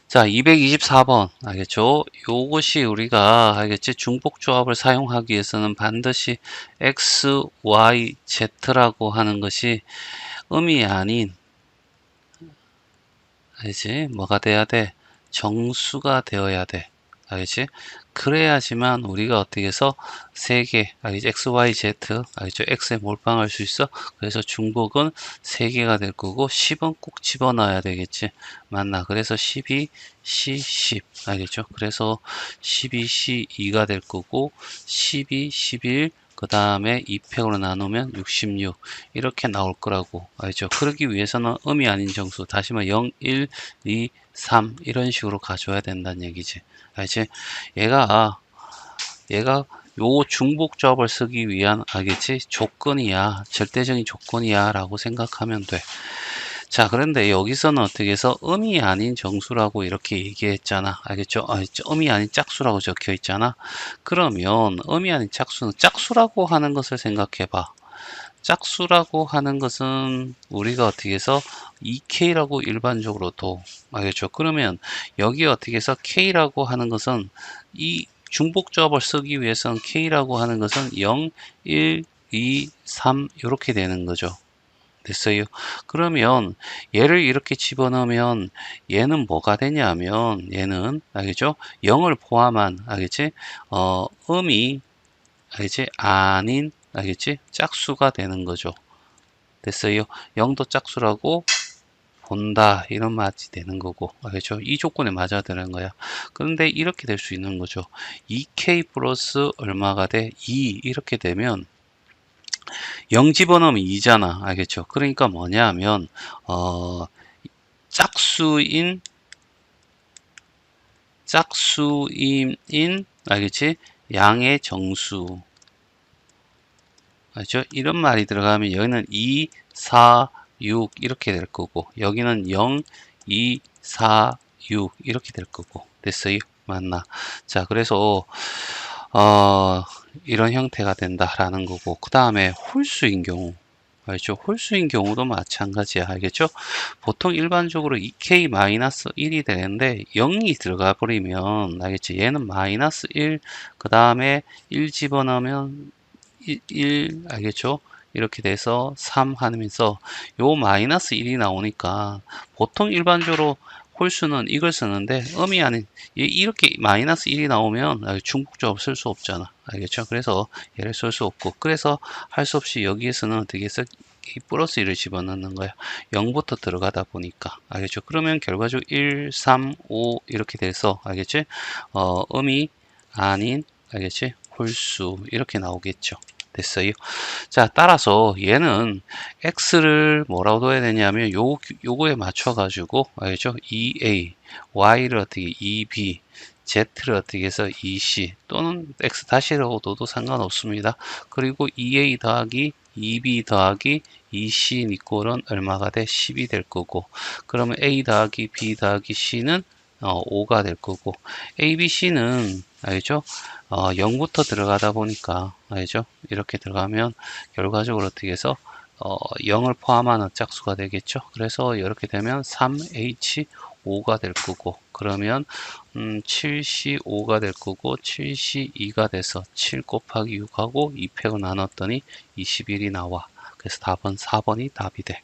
자, 224번. 알겠죠? 요것이 우리가, 알겠지? 중복조합을 사용하기 위해서는 반드시 X, Y, Z라고 하는 것이 음이 아닌, 알지? 뭐가 돼야 돼? 정수가 되어야 돼. 알지? 그래야지만 우리가 어떻게 해서 세 개, 알지? X, Y, Z, 알죠? X에 몰빵할 수 있어. 그래서 중복은 세 개가 될 거고 10은 꼭 집어넣어야 되겠지. 맞나? 그래서 12, C, 10. 알겠죠? 그래서 12, C, 2가 될 거고 12, 11, 그 다음에 2팩으로 나누면 66 이렇게 나올 거라고 알죠. 그러기 위해서는 음이 아닌 정수 다시 말해 0, 1, 2, 3 이런 식으로 가져야 된다는 얘기지. 알지? 얘가 요 중복조합을 쓰기 위한 알겠지? 조건이야. 절대적인 조건이야 라고 생각하면 돼. 자, 그런데 여기서는 어떻게 해서 음이 아닌 정수라고 이렇게 얘기했잖아. 알겠죠? 음이 아닌 짝수라고 적혀 있잖아. 그러면 음이 아닌 짝수는 짝수라고 하는 것을 생각해 봐. 짝수라고 하는 것은 우리가 어떻게 해서 2K라고 일반적으로 둬. 알겠죠? 그러면 여기 어떻게 해서 K라고 하는 것은 이 중복조합을 쓰기 위해서는 K라고 하는 것은 0, 1, 2, 3 이렇게 되는 거죠. 됐어요. 그러면 얘를 이렇게 집어넣으면 얘는 뭐가 되냐면 얘는 알겠죠? 0을 포함한 알겠지? 음이 알겠지? 아닌 알겠지? 짝수가 되는 거죠. 됐어요. 0도 짝수라고 본다 이런 맛이 되는 거고 알겠죠? 이 조건에 맞아야 되는 거야. 그런데 이렇게 될 수 있는 거죠. 2K 플러스 얼마가 돼? 2 이렇게 되면 0 집어넣으면 2잖아. 알겠죠? 그러니까 뭐냐 하면 짝수인 알겠지? 양의 정수 알죠? 이런 말이 들어가면 여기는 2, 4, 6 이렇게 될 거고 여기는 0, 2, 4, 6 이렇게 될 거고 됐어요? 맞나? 자, 그래서 이런 형태가 된다라는 거고 그 다음에 홀수인 경우 알죠? 홀수인 경우도 마찬가지야. 알겠죠? 보통 일반적으로 2K-1이 되는데 0이 들어가 버리면 알겠지? 얘는 마이너스 1, 그 다음에 1 집어넣으면 1 알겠죠? 이렇게 돼서 3 하면서 요 마이너스 1이 나오니까 보통 일반적으로 홀수는 이걸 쓰는데 음이 아닌 이렇게 마이너스 1이 나오면 중복조합 쓸 수 없잖아. 알겠죠? 그래서 얘를 쓸 수 없고 그래서 할 수 없이 여기에서는 어떻게 해서 이 플러스 1을 집어넣는 거야. 0부터 들어가다 보니까 알겠죠? 그러면 결과적으로 1, 3, 5 이렇게 돼서 알겠지? 음이 아닌 알겠지? 홀수 이렇게 나오겠죠. 됐어요. 자, 따라서 얘는 x를 뭐라고 둬야 되냐면 요거에 맞춰 가지고 알죠? 2a, y를 어떻게 2b, z를 어떻게 해서 2c 또는 x 다시라고 둬도 상관없습니다. 그리고 2a 더하기 2b 더하기 2c 이꼴은 얼마가 돼? 10이 될 거고 그러면 a 더하기 b 더하기 c는 5가 될 거고 a, b, c는 알죠? 0부터 들어가다 보니까 알죠? 이렇게 들어가면 결과적으로 어떻게 해서 0을 포함하는 짝수가 되겠죠. 그래서 이렇게 되면 3H5가 될 거고 그러면 7C5가 될 거고 7C2가 돼서 7 곱하기 6하고 2팩을 나눴더니 21이 나와. 그래서 답은 4번이 답이 돼.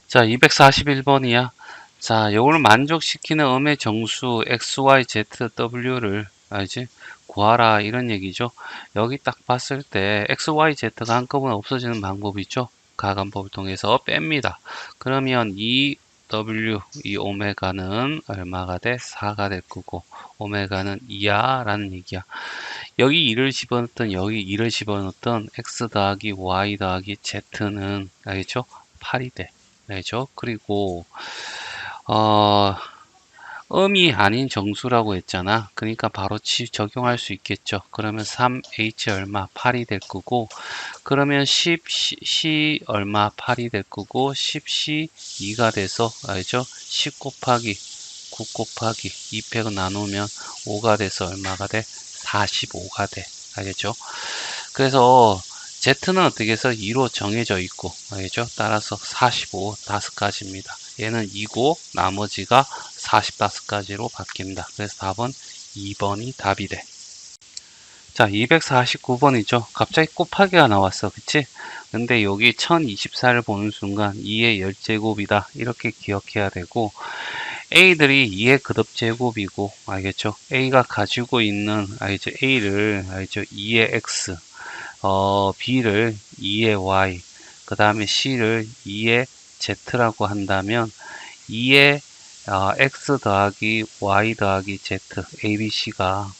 자, 241번이야. 자, 요걸 만족시키는 음의 정수 x, y, z, w를 알지? 구하라 이런 얘기죠. 여기 딱 봤을 때 x, y, z가 한꺼번에 없어지는 방법이 있죠. 가감법을 통해서 뺍니다. 그러면 이 w, 이 오메가는 얼마가 돼? 4가 될 거고 오메가는 2야 라는 얘기야. 여기 2를 집어넣든 여기 2를 집어넣든 x 더하기 y 더하기 z는 알겠죠? 8이 돼. 알죠? 그리고 어, 음이 아닌 정수라고 했잖아. 그러니까 바로 적용할 수 있겠죠. 그러면 3H 얼마 8이 될 거고 그러면 10C 얼마 8이 될 거고 10C 2가 돼서 알죠? 10 곱하기 9 곱하기 2팩을 나누면 5가 돼서 얼마가 돼? 45가 돼. 알겠죠? 그래서 Z는 어떻게 해서 2로 정해져 있고 알겠죠? 따라서 45 5가지입니다. 얘는 2고 나머지가 45까지로 바뀝니다. 그래서 답은 2번이 답이 돼. 자, 249번이죠. 갑자기 곱하기가 나왔어. 그치? 근데 여기 1024를 보는 순간 2의 10제곱이다. 이렇게 기억해야 되고, A들이 2의 그룹제곱이고, 알겠죠? A가 가지고 있는, 알겠죠? A를, 알겠죠? 2의 X, B를 2의 Y, 그 다음에 C를 2의 Z라고 한다면, 2의 X 더하기 Y 더하기 Z, A, B, C가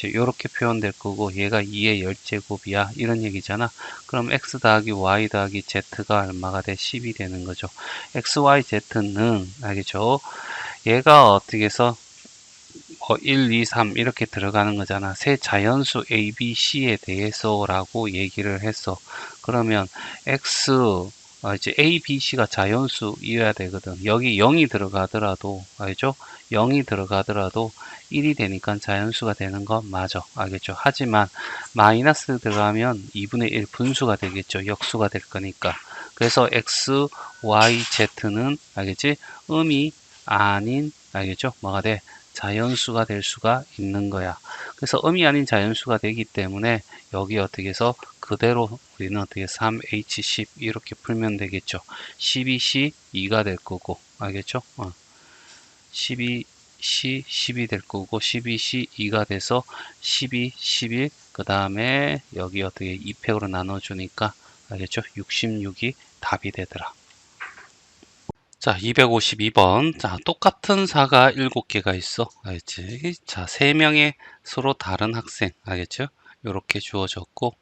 이렇게 표현될 거고 얘가 2의 10제곱이야 이런 얘기잖아. 그럼 x 더하기 y 더하기 z가 얼마가 돼? 10이 되는 거죠. x, y, z는 알겠죠? 얘가 어떻게 해서 1, 2, 3 이렇게 들어가는 거잖아. 세 자연수 A, B, C에 대해서 라고 얘기를 했어. 그러면 x 이제 A, B, C가 자연수이어야 되거든. 여기 0이 들어가더라도 알죠? 0이 들어가더라도 1이 되니까 자연수가 되는 거 맞아. 알겠죠? 하지만 마이너스 들어가면 2분의 1 분수가 되겠죠. 역수가 될 거니까. 그래서 x, y, z는 알겠지? 음이 아닌 알겠죠? 뭐가 돼? 자연수가 될 수가 있는 거야. 그래서 음이 아닌 자연수가 되기 때문에 여기 어떻게 해서 그대로 우리는 어떻게 3H10 이렇게 풀면 되겠죠. 12C 2가 될 거고 알겠죠? 12C 10이 될 거고 12C 2가 돼서 12, 11 그 다음에 여기 어떻게 2팩으로 나눠주니까 알겠죠? 66이 답이 되더라. 자, 252번. 자, 똑같은 사가 7개가 있어. 알겠지? 자, 3명의 서로 다른 학생. 알겠죠? 이렇게 주어졌고,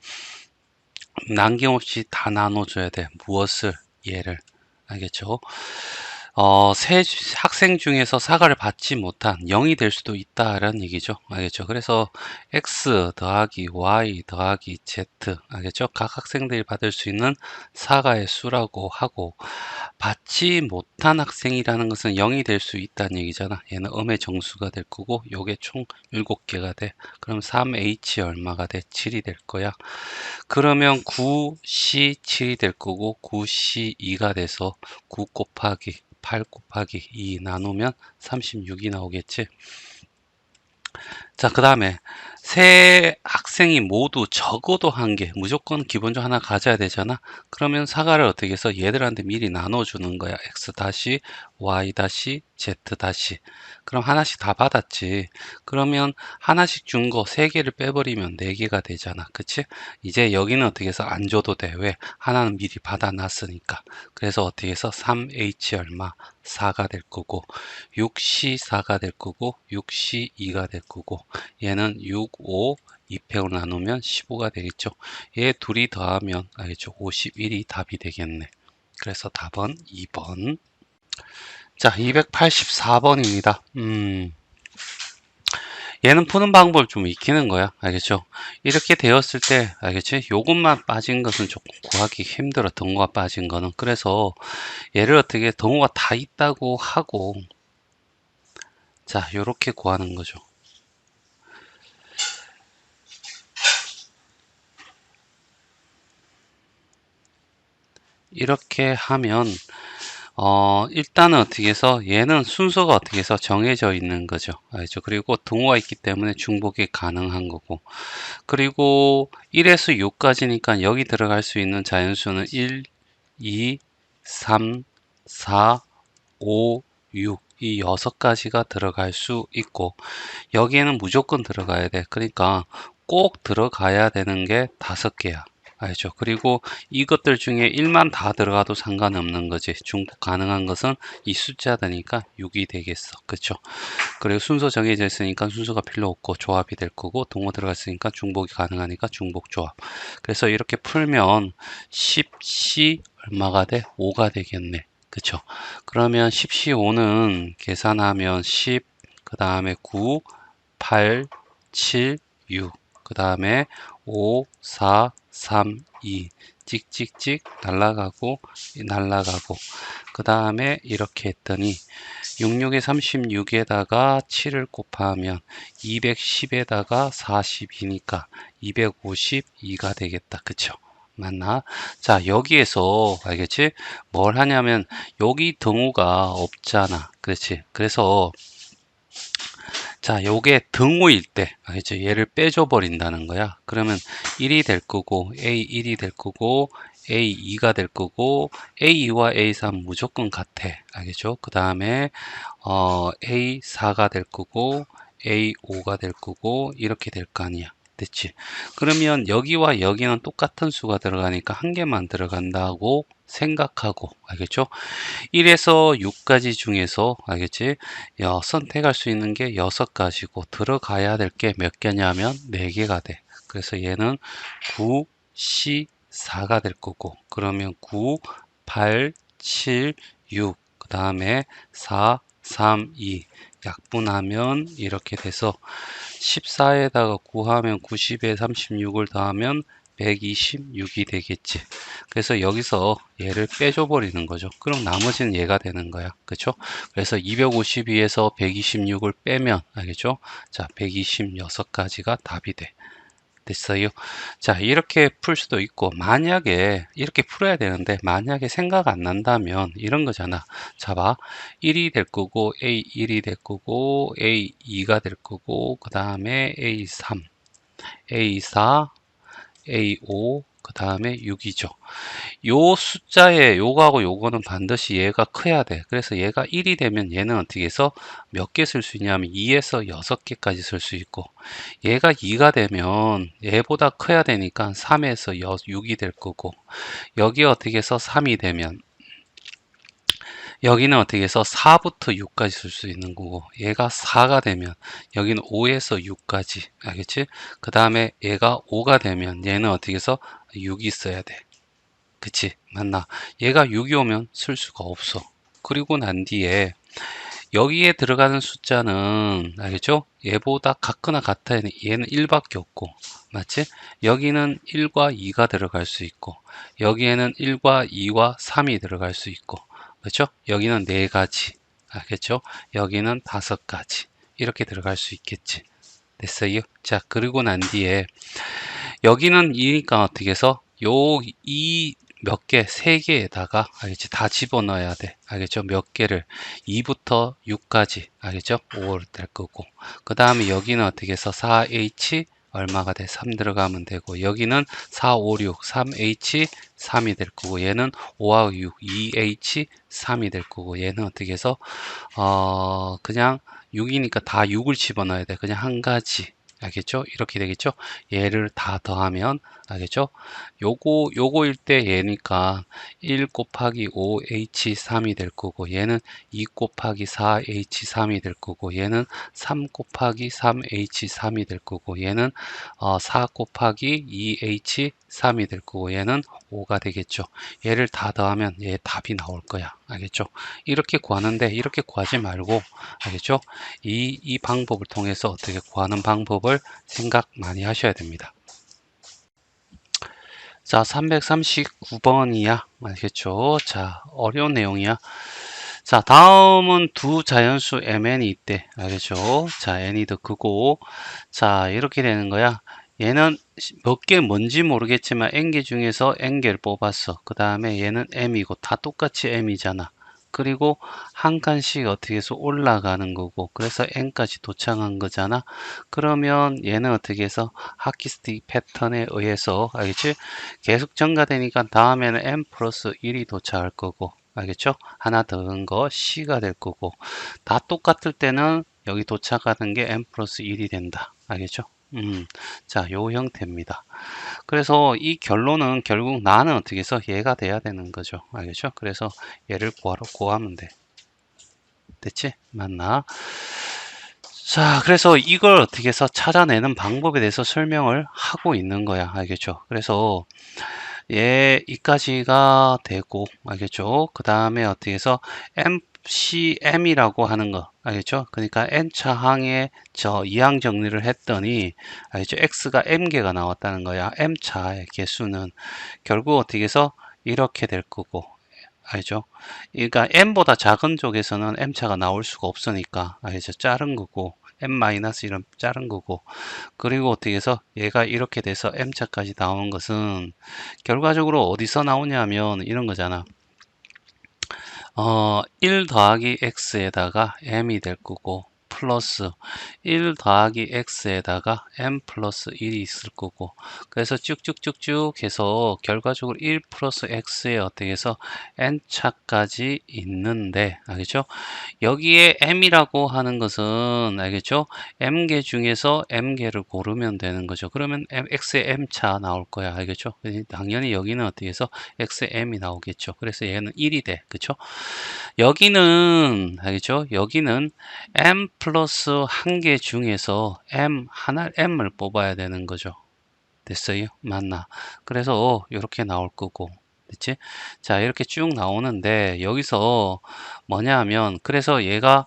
남김없이 다 나눠줘야 돼. 무엇을? 얘를. 알겠죠? 세 학생 중에서 사과를 받지 못한 0이 될 수도 있다라는 얘기죠. 알겠죠? 그래서 x 더하기 y 더하기 z 알겠죠? 각 학생들이 받을 수 있는 사과의 수라고 하고 받지 못한 학생이라는 것은 0이 될 수 있다는 얘기잖아. 얘는 음의 정수가 될 거고 요게 총 7개가 돼. 그럼 3h 얼마가 돼? 7이 될 거야. 그러면 9c 7이 될 거고 9c 2가 돼서 9 곱하기 8 곱하기 2 나누면 36이 나오겠지. 자, 그 다음에 세 학생이 모두 적어도 한 개, 무조건 기본적으로 하나 가져야 되잖아. 그러면 사과를 어떻게 해서 얘들한테 미리 나눠주는 거야. x 다시 y 다시 z 다시. 그럼 하나씩 다 받았지. 그러면 하나씩 준 거 세 개를 빼버리면 네 개가 되잖아. 그치? 이제 여기는 어떻게 해서 안 줘도 돼. 왜? 하나는 미리 받아놨으니까. 그래서 어떻게 해서 3h 얼마? 4가 될 거고 6c4가 될 거고 6c2가 될 거고 얘는 6, 5, 2팩으로 나누면 15가 되겠죠. 얘 둘이 더하면 알겠죠. 51이 답이 되겠네. 그래서 답은 2번. 자, 284번입니다. 얘는 푸는 방법을 좀 익히는 거야. 알겠죠? 이렇게 되었을 때, 알겠지? 요것만 빠진 것은 조금 구하기 힘들어. 등호가 빠진 거는. 그래서 얘를 어떻게 등호가 다 있다고 하고, 자, 요렇게 구하는 거죠. 이렇게 하면 일단은 어떻게 해서 얘는 순서가 어떻게 해서 정해져 있는 거죠. 알죠? 그리고 등호가 있기 때문에 중복이 가능한 거고. 그리고 1에서 6까지니까 여기 들어갈 수 있는 자연수는 1, 2, 3, 4, 5, 6. 이 6가지가 들어갈 수 있고 여기에는 무조건 들어가야 돼. 그러니까 꼭 들어가야 되는 게 5개야. 알죠? 그리고 이것들 중에 1만 다 들어가도 상관없는 거지. 중복 가능한 것은 이 숫자다니까 6이 되겠어. 그쵸? 그리고 순서 정해져 있으니까 순서가 필요 없고 조합이 될 거고 동호 들어갔으니까 중복이 가능하니까 중복 조합. 그래서 이렇게 풀면 10C 얼마가 돼? 5가 되겠네. 그쵸? 그러면 10C 5는 계산하면 10, 그 다음에 9, 8, 7, 6, 그 다음에 5, 4, 3, 2 찍찍찍 날라가고 날라가고 그 다음에 이렇게 했더니 66에 36에다가 7을 곱하면 210에다가 42니까 252가 되겠다. 그쵸? 맞나? 자, 여기에서, 알겠지? 뭘 하냐면, 여기 등호가 없잖아. 그렇지? 그래서, 자, 요게 등호일 때, 알겠지? 얘를 빼줘 버린다는 거야. 그러면 1이 될 거고, A1이 될 거고, A2가 될 거고, A2와 A3 무조건 같아. 알겠죠? 그 다음에, A4가 될 거고, A5가 될 거고, 이렇게 될 거 아니야. 됐지? 그러면 여기와 여기는 똑같은 수가 들어가니까 한 개만 들어간다고 생각하고, 알겠죠? 1에서 6가지 중에서, 알겠지? 선택할 수 있는 게 6가지고, 들어가야 될 게 몇 개냐면 4개가 돼. 그래서 얘는 9, 10, 4가 될 거고, 그러면 9, 8, 7, 6, 그 다음에 4, 3, 2. 약분하면 이렇게 돼서 14에다가 9하면 90에 36을 더하면 126이 되겠지. 그래서 여기서 얘를 빼줘 버리는 거죠. 그럼 나머지는 얘가 되는 거야. 그렇죠? 그래서 252에서 126을 빼면, 알겠죠? 자, 126가지가 답이 돼. 됐어요. 자, 이렇게 풀 수도 있고, 만약에 이렇게 풀어야 되는데, 만약에 생각 안 난다면 이런 거잖아. 자, 봐. 1이 될 거고, A1이 될 거고, A2가 될 거고, 그 다음에 A3, A4, A5, 그 다음에 6이죠. 요 숫자에 요거하고 요거는 반드시 얘가 커야 돼. 그래서 얘가 1이 되면 얘는 어떻게 해서 몇 개 쓸 수 있냐면 2에서 6개까지 쓸 수 있고, 얘가 2가 되면 얘보다 커야 되니까 3에서 6이 될 거고, 여기 어떻게 해서 3이 되면 여기는 어떻게 해서 4부터 6까지 쓸 수 있는 거고, 얘가 4가 되면 여기는 5에서 6까지. 알겠지? 그 다음에 얘가 5가 되면 얘는 어떻게 해서 6이 써야 돼. 그치? 맞나? 얘가 6이 오면 쓸 수가 없어. 그리고 난 뒤에 여기에 들어가는 숫자는, 알겠죠? 얘보다 같거나 같아야 돼. 얘는 1밖에 없고, 맞지? 여기는 1과 2가 들어갈 수 있고, 여기에는 1과 2와 3이 들어갈 수 있고, 그렇죠? 여기는 4가지, 알겠죠? 여기는 5가지 이렇게 들어갈 수 있겠지. 됐어요? 자, 그리고 난 뒤에 여기는 2니까 어떻게 해서 이 몇 개, 3개에다가, 알겠지? 다 집어넣어야 돼. 알겠죠? 몇 개를. 2부터 6까지, 알겠죠? 5를 될 거고. 그 다음에 여기는 어떻게 해서 4H 얼마가 돼? 3 들어가면 되고, 여기는 4, 5, 6, 3H 3이 될 거고, 얘는 5하고 6, 2H 3이 될 거고, 얘는 어떻게 해서, 그냥 6이니까 다 6을 집어넣어야 돼. 그냥 한 가지. 알겠죠? 이렇게 되겠죠? 얘를 다 더하면, 알겠죠? 요거일 때 얘니까 1 곱하기 5H3이 될 거고, 얘는 2 곱하기 4H3이 될 거고, 얘는 3 곱하기 3H3이 될 거고, 얘는 4 곱하기 2H3이 될 거고, 얘는 5가 되겠죠. 얘를 다 더하면 얘 답이 나올 거야. 알겠죠? 이렇게 구하는데, 이렇게 구하지 말고, 알겠죠? 이 방법을 통해서 어떻게 구하는 방법을 생각 많이 하셔야 됩니다. 자, 339번이야. 알겠죠? 자, 어려운 내용이야. 자, 다음은 두 자연수 mn이 있대. 알겠죠? 자, n이 더 크고, 자, 이렇게 되는 거야. 얘는 몇 개 뭔지 모르겠지만 n개 중에서 n개를 뽑았어. 그 다음에 얘는 m이고 다 똑같이 m이잖아. 그리고 한 칸씩 어떻게 해서 올라가는 거고, 그래서 n까지 도착한 거잖아. 그러면 얘는 어떻게 해서 하키스틱 패턴에 의해서, 알겠지? 계속 증가되니까 다음에는 n 플러스 1이 도착할 거고, 알겠죠? 하나 더 넣은 거 C가 될 거고, 다 똑같을 때는 여기 도착하는 게 n 플러스 1이 된다. 알겠죠? 자, 요 형태입니다. 그래서 이 결론은 결국 나는 어떻게 해서 얘가 돼야 되는 거죠. 알겠죠? 그래서 얘를 구하면 돼. 됐지? 맞나? 자, 그래서 이걸 어떻게 해서 찾아내는 방법에 대해서 설명을 하고 있는 거야. 알겠죠? 그래서 이까지가 되고, 알겠죠? 그 다음에 어떻게 해서 MCM이라고 하는 거, 알겠죠? 그러니까 N차 항에 이항 정리를 했더니, 알겠죠? X가 M개가 나왔다는 거야. M차의 개수는 결국 어떻게 해서 이렇게 될 거고, 알죠? 그러니까 M보다 작은 쪽에서는 M차가 나올 수가 없으니까, 알겠죠? 자른 거고, m-1은 자른 거고, 그리고 어떻게 해서 얘가 이렇게 돼서 m차까지 나오는 것은 결과적으로 어디서 나오냐면 이런 거잖아. 1 더하기 x에다가 m이 될 거고, 플러스 1 더하기 x에다가 m 플러스 1이 있을 거고, 그래서 쭉쭉쭉쭉 해서 결과적으로 1 플러스 x에 어떻게 해서 n차까지 있는데, 알겠죠? 여기에 m이라고 하는 것은, 알겠죠? m개 중에서 m개를 고르면 되는 거죠. 그러면 x의 m차 나올 거야. 알겠죠? 당연히 여기는 어떻게 해서 x의 m이 나오겠죠. 그래서 얘는 1이 돼. 그쵸? 여기는, 알겠죠? 여기는 m 플러스 한 개 중에서 m을 뽑아야 되는 거죠. 됐어요? 맞나? 그래서 이렇게 나올 거고. 됐지? 자, 이렇게 쭉 나오는데 여기서 뭐냐 하면 그래서 얘가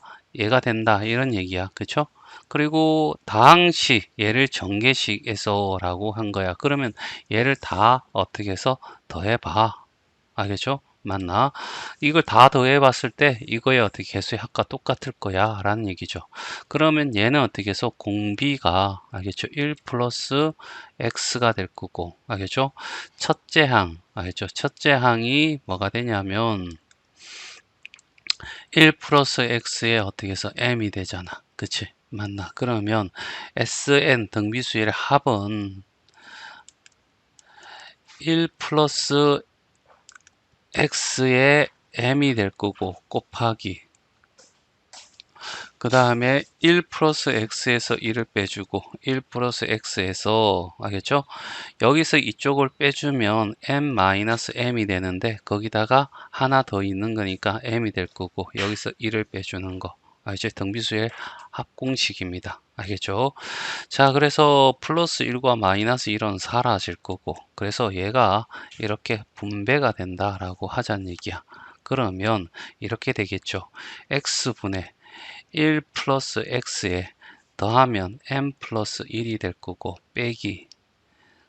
된다 이런 얘기야. 그쵸? 그리고 다항식 얘를 전개식에서 라고 한 거야. 그러면 얘를 다 어떻게 해서 더해봐. 알겠죠? 맞나? 이걸 다 더해 봤을 때 이거에 어떻게 개수의 합과 똑같을 거야 라는 얘기죠. 그러면 얘는 어떻게 해서 공비가, 알겠죠? 1 플러스 x가 될 거고, 알겠죠? 첫째 항, 알겠죠? 첫째 항이 뭐가 되냐면 1 플러스 x에 어떻게 해서 m이 되잖아. 그치? 맞나? 그러면 Sn 등비수의 합은 1 플러스 x의 m이 될 거고 곱하기 그 다음에 1 플러스 x에서 1을 빼주고 1 플러스 x에서, 알겠죠? 여기서 이쪽을 빼주면 m-m이 되는데 거기다가 하나 더 있는 거니까 m이 될 거고 여기서 1을 빼주는 거, 알겠죠? 등비수의 합공식입니다. 알겠죠? 자, 그래서 플러스 1과 마이너스 1은 사라질 거고, 그래서 얘가 이렇게 분배가 된다라고 하자는 얘기야. 그러면 이렇게 되겠죠. x분의 1 플러스 x에 더하면 m 플러스 1이 될 거고, 빼기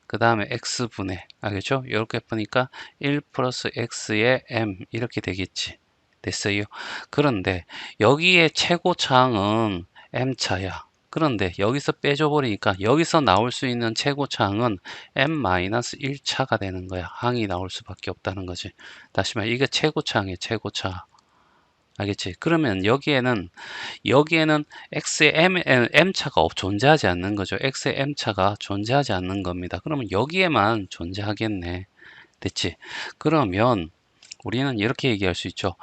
그 다음에 x분의, 알겠죠? 이렇게 보니까 1 플러스 x에 m 이렇게 되겠지. 됐어요. 그런데 여기에 최고차항은 m차야. 그런데 여기서 빼줘 버리니까 여기서 나올 수 있는 최고차항은 m-1차가 되는 거야. 항이 나올 수밖에 없다는 거지. 다시 말해 이게 최고차항이야. 최고차. 알겠지? 그러면 여기에는 x의 m차가 존재하지 않는 거죠. x의 m차가 존재하지 않는 겁니다. 그러면 여기에만 존재하겠네. 됐지? 그러면 우리는 이렇게 얘기할 수 있죠.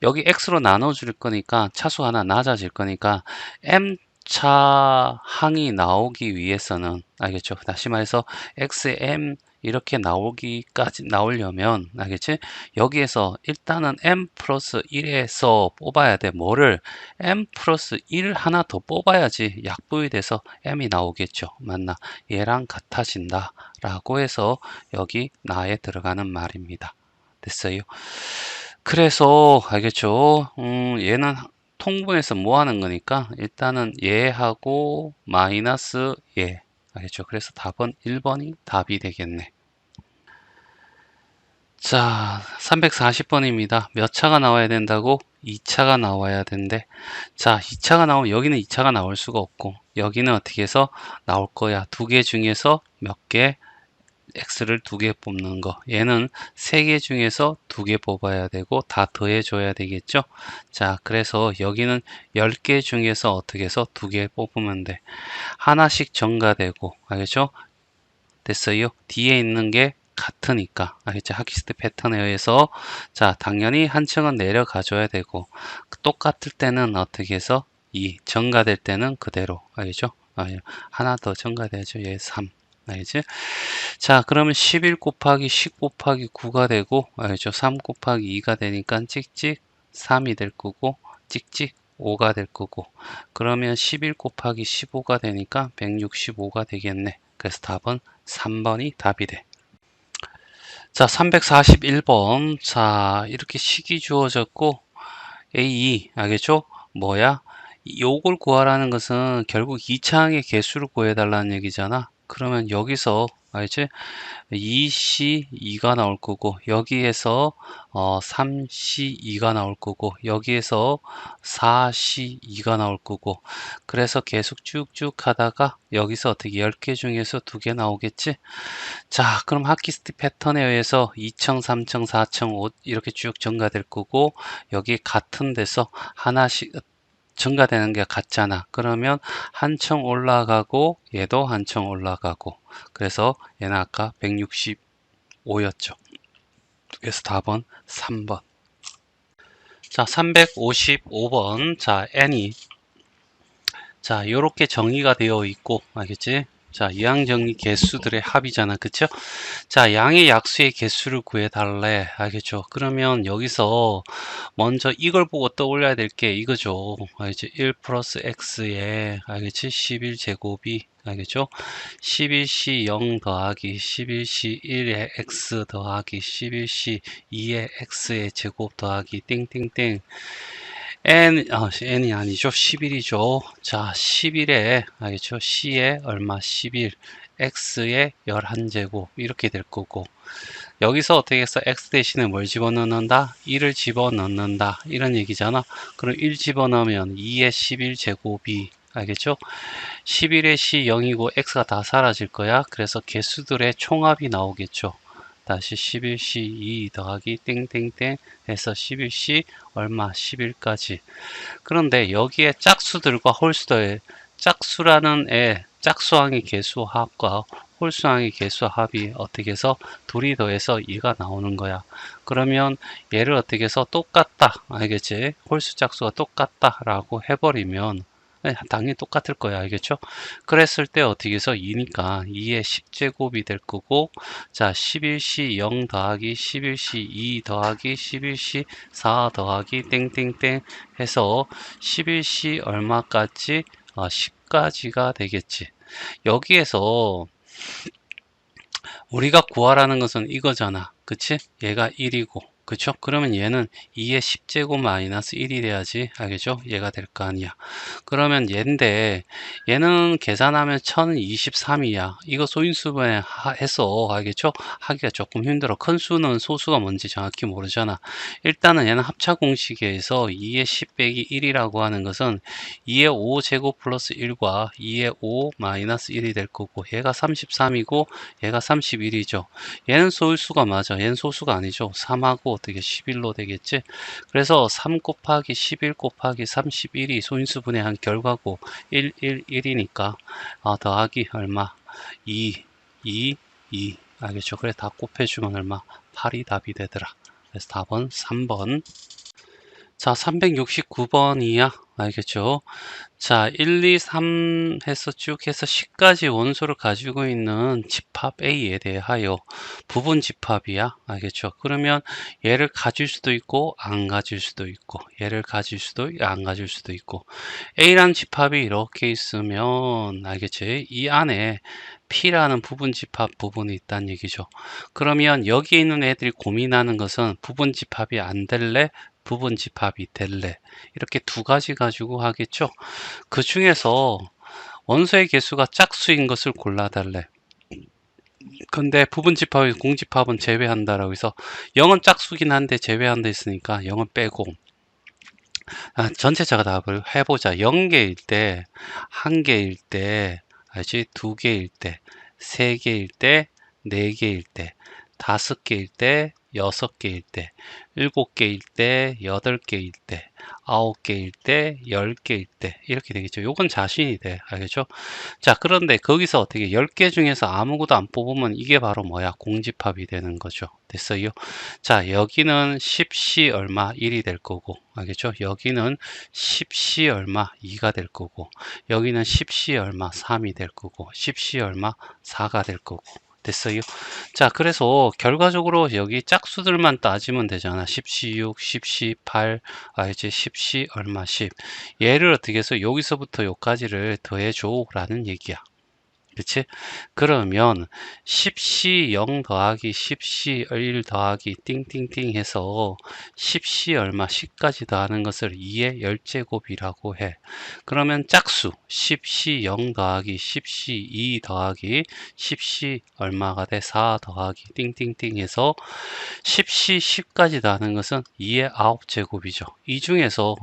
여기 x로 나눠줄 거니까 차수 하나 낮아질 거니까 m차 항이 나오기 위해서는, 알겠죠? 다시 말해서 x의 m 이렇게 나오려면, 알겠지? 여기에서 일단은 m 플러스 1에서 뽑아야 돼. 뭐를? m 플러스 1 하나 더 뽑아야지 약분이 돼서 m이 나오겠죠. 맞나? 얘랑 같아진다 라고 해서 여기 나에 들어가는 말입니다. 됐어요. 그래서 알겠죠? 얘는 통분해서 뭐 하는 거니까 일단은 얘하고 마이너스 얘, 알겠죠? 그래서 답은 1번이 답이 되겠네. 자, 340번입니다. 몇 차가 나와야 된다고? 2차가 나와야 된대. 자, 2차가 나오면 여기는 2차가 나올 수가 없고 여기는 어떻게 해서 나올 거야? 두 개 중에서 몇 개? x를 두 개 뽑는 거. 얘는 세 개 중에서 두 개 뽑아야 되고 다 더해 줘야 되겠죠. 자, 그래서 여기는 10개 중에서 어떻게 해서 두 개 뽑으면 돼. 하나씩 전가되고, 알겠죠? 됐어요. 뒤에 있는 게 같으니까, 알겠죠? 하키스트 패턴에 의해서 자, 당연히 한 층은 내려가 줘야 되고 똑같을 때는 어떻게 해서 전가될 때는 그대로, 알겠죠? 하나 더 전가되죠. 얘 3. 알겠지? 자, 그러면 11 곱하기 10 곱하기 9가 되고, 알죠? 3 곱하기 2가 되니까 찍찍 3이 될 거고, 찍찍 5가 될 거고, 그러면 11 곱하기 15가 되니까 165가 되겠네. 그래서 답은 3번이 답이 돼. 자, 341번. 자, 이렇게 식이 주어졌고, A2, 알겠죠? 뭐야? 요걸 구하라는 것은 결국 2차항의 개수를 구해달라는 얘기잖아. 그러면 여기서 알지? 2C2가 나올 거고 여기에서 3C2가 나올 거고 여기에서 4C2가 나올 거고 그래서 계속 쭉쭉 하다가 여기서 어떻게 10개 중에서 2개 나오겠지? 자, 그럼 하키스틱 패턴에 의해서 2층, 3층, 4층, 5 이렇게 쭉 증가될 거고 여기 같은 데서 하나씩 증가되는 게 같잖아. 그러면 한 층 올라가고 얘도 한 층 올라가고 그래서 얘는 아까 165였죠. 그래서 답은 3번. 자, 355번. 자, n이 자, 요렇게 정의가 되어 있고 알겠지? 자, 이항정리 개수들의 합이잖아. 그쵸? 자, 양의 약수의 개수를 구해달래. 알겠죠? 그러면 여기서 먼저 이걸 보고 떠올려야 될 게 이거죠. 알겠지? 1 플러스 x에, 알겠지? 11제곱이, 알겠죠? 11c 0 더하기 11c 1의 x 더하기 11c 2의 x의 제곱 더하기 땡땡땡. n이 아니죠. 11이죠. 자, 11에, 알겠죠? c에 얼마? 11. x의 11제곱. 이렇게 될 거고. 여기서 어떻게 해서 x 대신에 뭘 집어넣는다? 1을 집어넣는다. 이런 얘기잖아. 그럼 1 집어넣으면 2의 11제곱이, 알겠죠? 11의 c 0이고 x가 다 사라질 거야. 그래서 개수들의 총합이 나오겠죠. 다시 11c 2 더하기 땡땡땡 해서 11c 얼마? 11까지. 그런데 여기에 짝수들과 홀수들, 짝수라는 짝수항의 개수합과 홀수항의 개수합이 어떻게 해서 둘이 더해서 2가 나오는 거야. 그러면 얘를 어떻게 해서 똑같다. 알겠지? 홀수 짝수가 똑같다 라고 해버리면 당연히 똑같을 거야. 알겠죠? 그랬을 때 어떻게 해서 2니까 2의 10제곱이 될 거고, 자, 11c 0 더하기 11c 2 더하기 11c 4 더하기 땡땡땡 해서 11c 얼마까지? 10까지가 되겠지. 여기에서 우리가 구하라는 것은 이거잖아. 그치? 얘가 1이고. 그쵸? 그러면 얘는 2의 10제곱 마이너스 1이 돼야지. 알겠죠? 얘가 될 거 아니야. 그러면 얘인데, 얘는 계산하면 1023이야. 이거 소인수분해 해서, 알겠죠? 하기가 조금 힘들어. 큰 수는 소수가 뭔지 정확히 모르잖아. 일단은 얘는 합차 공식에 의해서 2의 10 빼기 1이라고 하는 것은 2의 5제곱 플러스 1과 2의 5 마이너스 1이 될 거고, 얘가 33이고, 얘가 31이죠. 얘는 소수가 맞아. 얘는 소수가 아니죠. 3하고 어떻게 11로 되겠지? 그래서 3 곱하기 11 곱하기 31이 소인수분해한 결과고 1, 1, 1이니까 더하기 얼마? 2, 2, 2. 알겠죠? 그래 다 곱해주면 얼마? 8이 답이 되더라. 그래서 답은 3번. 자, 369번이야. 알겠죠? 자, 1, 2, 3 해서 쭉 해서 10까지 원소를 가지고 있는 집합 A에 대하여 부분 집합이야. 알겠죠? 그러면 얘를 가질 수도 있고 안 가질 수도 있고 얘를 가질 수도 안 가질 수도 있고 A라는 집합이 이렇게 있으면 알겠지? 이 안에 P라는 부분 집합 부분이 있다는 얘기죠. 그러면 여기 있는 애들이 고민하는 것은 부분 집합이 안 될래? 부분 집합이 될래? 이렇게 두 가지 가지고 하겠죠. 그 중에서 원소의 개수가 짝수인 것을 골라달래. 근데 부분 집합이 공집합은 제외한다라고 해서 0은 짝수긴 한데 제외한다 했으니까 0은 빼고 전체자가 다 해보자. 0개일 때, 1개일 때, 알지? 2개일 때, 3개일 때, 4개일 때, 5개일 때, 6개일 때, 7개일 때, 8개일 때, 9개일 때, 10개일 때 이렇게 되겠죠. 요건 자신이 돼. 알겠죠? 자, 그런데 거기서 어떻게 10개 중에서 아무것도 안 뽑으면 이게 바로 뭐야? 공집합이 되는 거죠. 됐어요? 자, 여기는 10C 얼마 1이 될 거고, 알겠죠? 여기는 10C 얼마 2가 될 거고, 여기는 10C 얼마 3이 될 거고, 10C 얼마 4가 될 거고. 됐어요? 자, 그래서 결과적으로 여기 짝수들만 따지면 되잖아. 10C 6, 10C 8, 이제 10C 얼마 10. 얘를 어떻게 해서 여기서부터 여기까지를 더해줘 라는 얘기야. 그치? 그러면 10시 0 더하기 10시 1 더하기 띵띵띵 해서 10시 얼마 10까지 더하는 것을 2의 10제곱이라고 해. 그러면 짝수 10시 0 더하기 10시 2 더하기 10시 얼마가 돼? 4 더하기 띵띵띵 해서 10시 10까지 더하는 것은 2의 9제곱이죠. 이 중에서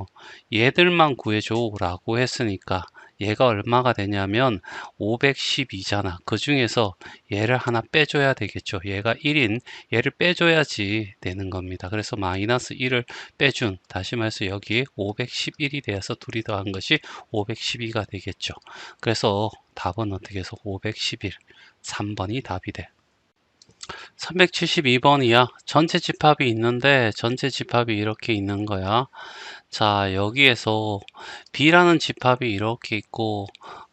얘들만 구해줘 라고 했으니까 얘가 얼마가 되냐면 512잖아. 그 중에서 얘를 하나 빼줘야 되겠죠. 얘가 1인 얘를 빼줘야지 되는 겁니다. 그래서 마이너스 1을 빼준, 다시 말해서 여기 511이 되어서 둘이 더한 것이 512가 되겠죠. 그래서 답은 어떻게 해서 511, 3번이 답이 돼. 372번이야. 전체 집합이 있는데 전체 집합이 이렇게 있는 거야. 자, 여기에서 B라는 집합이 이렇게 있고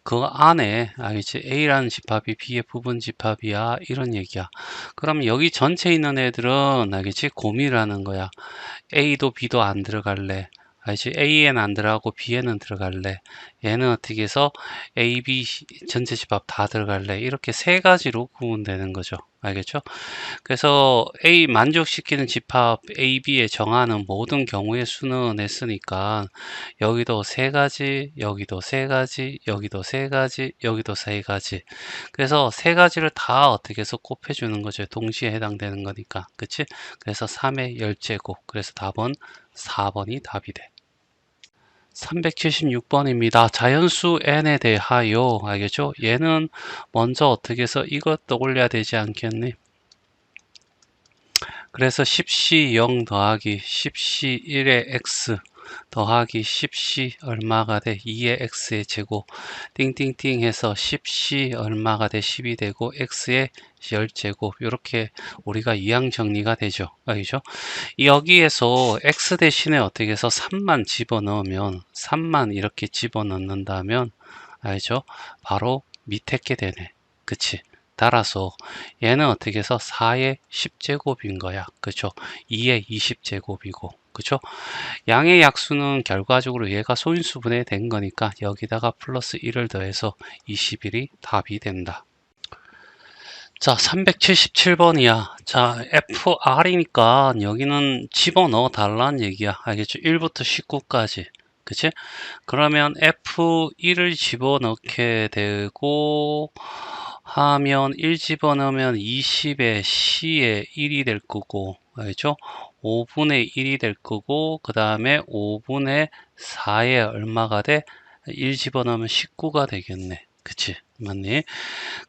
그 안에 알겠지? A라는 집합이 B의 부분 집합이야. 이런 얘기야. 그럼 여기 전체 있는 애들은 알겠지? 곰이라는 거야. A도 B도 안 들어갈래. 알지? A에는 안 들어가고 B에는 들어갈래. 얘는 어떻게 해서 A, B 전체 집합 다 들어갈래. 이렇게 세 가지로 구분되는 거죠. 알겠죠? 그래서 A 만족시키는 집합 A, B에 정하는 모든 경우의 수는 했으니까 여기도 세 가지, 여기도 세 가지, 여기도 세 가지, 여기도 세 가지. 그래서 세 가지를 다 어떻게 해서 곱해주는 거죠. 동시에 해당되는 거니까. 그치? 그래서 3의 10제곱. 그래서 답은 4번이 답이 돼. 376번입니다. 자연수 n에 대하여 알겠죠? 얘는 먼저 어떻게 해서 이것 떠올려야 되지 않겠니? 그래서 10시 0 더하기 10시 1의 x 더하기 10시 얼마가 돼? 2의 x의 제곱 띵띵띵 해서 10시 얼마가 돼? 10이 되고 x의 10제곱 이렇게 우리가 이항 정리가 되죠. 알죠? 여기에서 x 대신에 어떻게 해서 3만 집어넣으면 3만 이렇게 집어넣는다면 알죠? 바로 밑에 게 되네. 그치? 따라서 얘는 어떻게 해서 4의 10제곱인 거야. 그쵸? 2의 20제곱이고. 그쵸? 양의 약수는 결과적으로 얘가 소인수분해 된 거니까 여기다가 플러스 1을 더해서 21이 답이 된다. 자, 377번이야. 자, FR이니까 여기는 집어넣어 달라는 얘기야. 알겠죠? 1부터 19까지. 그치? 그러면 F1을 집어넣게 되고 하면 1 집어넣으면 20에 C에 1이 될 거고 알죠? 5분의 1이 될 거고 그 다음에 5분의 4에 얼마가 돼? 1 집어넣으면 19가 되겠네. 그치? 맞니?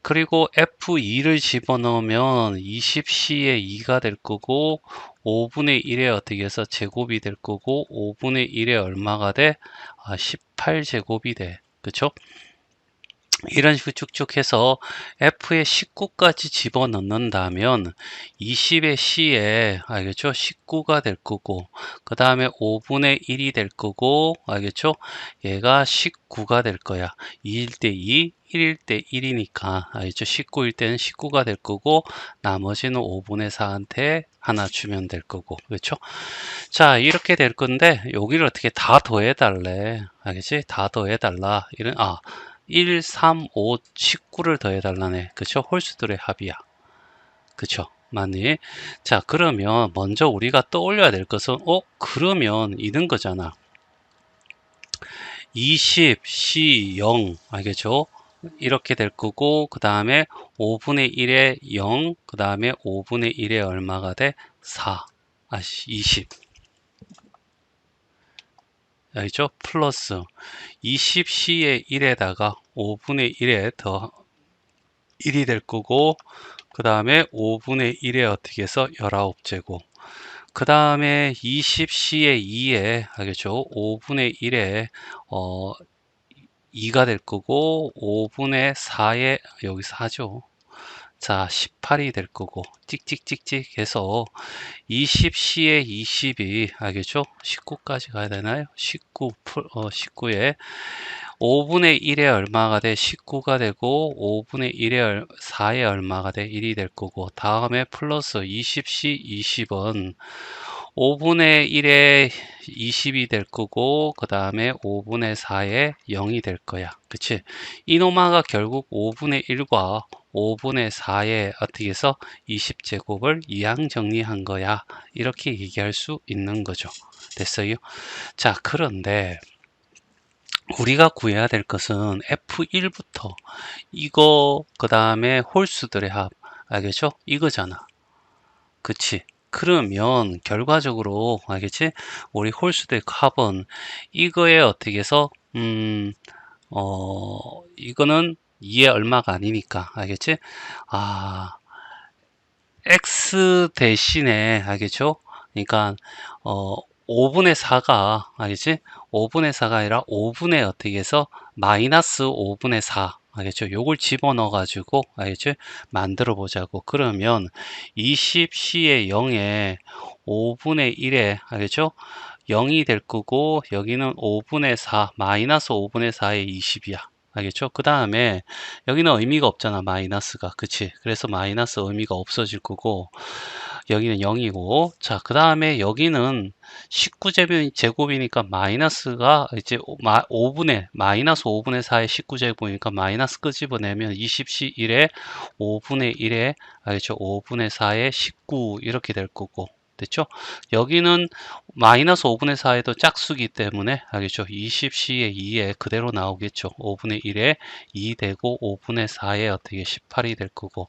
그리고 F2를 집어넣으면 20C에 2가 될 거고 5분의 1에 어떻게 해서 제곱이 될 거고 5분의 1에 얼마가 돼? 18제곱이 돼. 그쵸? 이런 식으로 쭉쭉 해서 F에 19까지 집어넣는다면 20의 C에 알겠죠? 19가 될 거고 그 다음에 5분의 1이 될 거고 알겠죠? 얘가 19가 될 거야. 2일 때 2, 1일 때 1이니까 알겠죠? 19일 때는 19가 될 거고 나머지는 5분의 4한테 하나 주면 될 거고 그렇죠? 자 이렇게 될 건데 여기를 어떻게 다 더해 달래. 알겠지? 다 더해 달라. 이런 1, 3, 5, 19를 더해달라네. 그쵸? 홀수들의 합이야. 그쵸? 맞니? 자, 그러면 먼저 우리가 떠올려야 될 것은, 그러면 이런 거잖아. 20, C, 0. 알겠죠? 이렇게 될 거고, 그 다음에 5분의 1에 0, 그 다음에 5분의 1에 얼마가 돼? 4. 20. 알죠? 플러스 20C의 1에다가 5분의 1에 더 1이 될 거고 그 다음에 5분의 1에 어떻게 해서 19제곱 그 다음에 20C의 2에 알겠죠? 5분의 1에 2가 될 거고 5분의 4에 여기 4죠. 자 18이 될 거고 찍찍찍찍 해서 20C에 20이 알겠죠? 19까지 가야 되나요? 19에 5분의 1에 얼마가 돼? 19가 되고 5분의 1에 4에 얼마가 돼? 1이 될 거고 다음에 플러스 20C 20은 5분의 1에 20이 될 거고 그 다음에 5분의 4에 0이 될 거야. 그치? 이노마가 결국 5분의 1과 5분의 4에 어떻게 해서 20제곱을 이항 정리한 거야. 이렇게 얘기할 수 있는 거죠. 됐어요? 자, 그런데 우리가 구해야 될 것은 F1부터 이거 그 다음에 홀수들의 합 알겠죠? 이거잖아. 그치? 그러면 결과적으로 알겠지? 우리 홀수들의 합은 이거에 어떻게 해서 이거는 2에 얼마가 아니니까 알겠지? 아 x 대신에 알겠죠? 그러니까 5분의 4가 알겠지? 5분의 4가 아니라 5분의 어떻게 해서 마이너스 5분의 4 알겠죠? 요걸 집어넣어 가지고 알겠죠? 만들어 보자고. 그러면 20C의 0에 5분의 1에 알겠죠? 0이 될 거고 여기는 5분의 4 마이너스 5분의 4의 20이야. 알겠죠? 그 다음에 여기는 의미가 없잖아. 마이너스가. 그치? 그래서 마이너스 의미가 없어질 거고 여기는 0이고 자, 그 다음에 여기는 19제곱이니까 마이너스가 이제 5분의 마이너스 5분의 4의 19제곱이니까 마이너스 끄집어내면 20C 1에 5분의 1에 알겠죠? 5분의 4의 19 이렇게 될 거고 됐죠? 여기는 마이너스 5분의 4에도 짝수기 때문에 알겠죠? 20C의 2에 그대로 나오겠죠? 5분의 1에 2 되고 5분의 4에 어떻게 18이 될 거고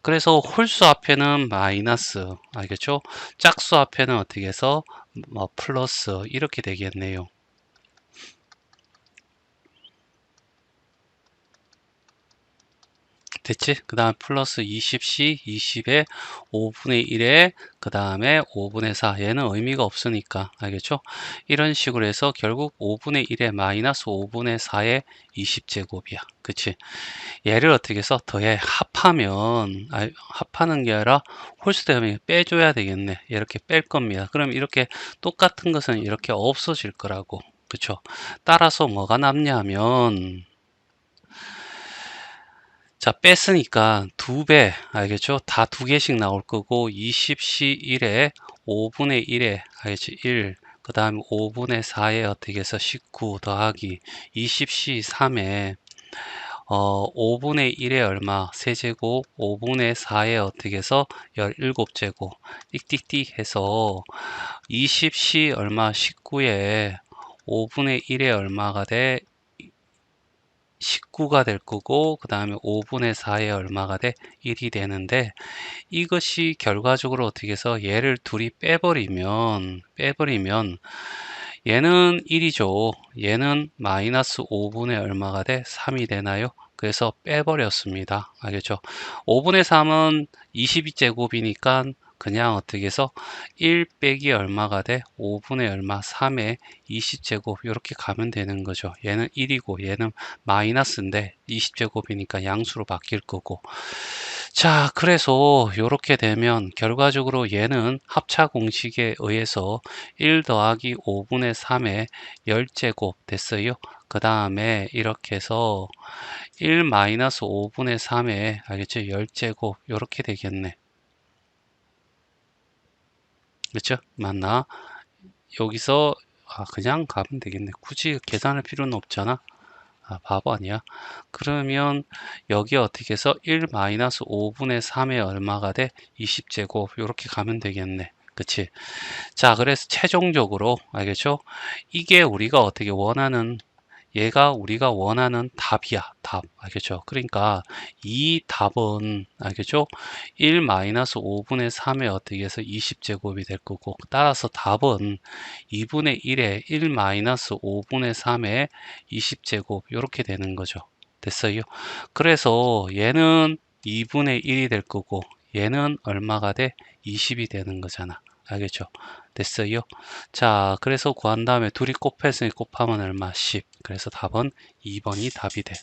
그래서 홀수 앞에는 마이너스 알겠죠? 짝수 앞에는 어떻게 해서 뭐 플러스 이렇게 되겠네요. 됐지? 그 다음 플러스 20C 20에 5분의 1에 그 다음에 5분의 4 얘는 의미가 없으니까 알겠죠? 이런 식으로 해서 결국 5분의 1에 마이너스 5분의 4에 20제곱이야. 그치? 얘를 어떻게 해서 더해 합하면 합하는 게 아니라 홀수되면 빼줘야 되겠네. 이렇게 뺄 겁니다. 그럼 이렇게 똑같은 것은 이렇게 없어질 거라고. 그쵸? 따라서 뭐가 남냐면 자, 뺐으니까 2배, 알겠죠? 다 2개씩 나올 거고, 20C 1에 5분의 1에, 알겠지? 1, 그 다음에 5분의 4에 어떻게 해서 19 더하기 20C 3에 5분의 1에 얼마? 세제곱, 5분의 4에 어떻게 해서 17제곱, 띡띡띡 해서 20C 얼마? 19에 5분의 1에 얼마가 돼? 19가 될 거고 그 다음에 5분의 4에 얼마가 돼? 1이 되는데 이것이 결과적으로 어떻게 해서 얘를 둘이 빼버리면 얘는 1이죠. 얘는 마이너스 5분의 얼마가 돼? 3이 되나요? 그래서 빼버렸습니다. 알겠죠? 5분의 3은 22제곱이니까 그냥 어떻게 해서 1 빼기 얼마가 돼? 5분의 얼마? 3에 20제곱 이렇게 가면 되는 거죠. 얘는 1이고 얘는 마이너스인데 20제곱이니까 양수로 바뀔 거고 자, 그래서 이렇게 되면 결과적으로 얘는 합차 공식에 의해서 1 더하기 5분의 3에 10제곱 됐어요. 그 다음에 이렇게 해서 1 마이너스 5분의 3에 알겠죠? 10제곱 이렇게 되겠네. 그렇죠? 맞나? 여기서 그냥 가면 되겠네. 굳이 계산할 필요는 없잖아. 바보 아니야? 그러면 여기 어떻게 해서 1 마이너스 5분의 3에 얼마가 돼? 20제곱 이렇게 가면 되겠네. 그치? 자, 그래서 최종적으로 알겠죠? 이게 우리가 어떻게 원하는 얘가 우리가 원하는 답이야. 답. 알겠죠? 그러니까 이 답은 알겠죠? 1 마이너스 5분의 3에 어떻게 해서 20제곱이 될 거고 따라서 답은 2분의 1에 1 마이너스 5분의 3에 20제곱 이렇게 되는 거죠. 됐어요? 그래서 얘는 2분의 1이 될 거고 얘는 얼마가 돼? 20이 되는 거잖아. 알겠죠? 됐어요? 자, 그래서 구한 다음에 둘이 곱했으니 곱하면 얼마? 10. 그래서 답은 2번이 답이 돼.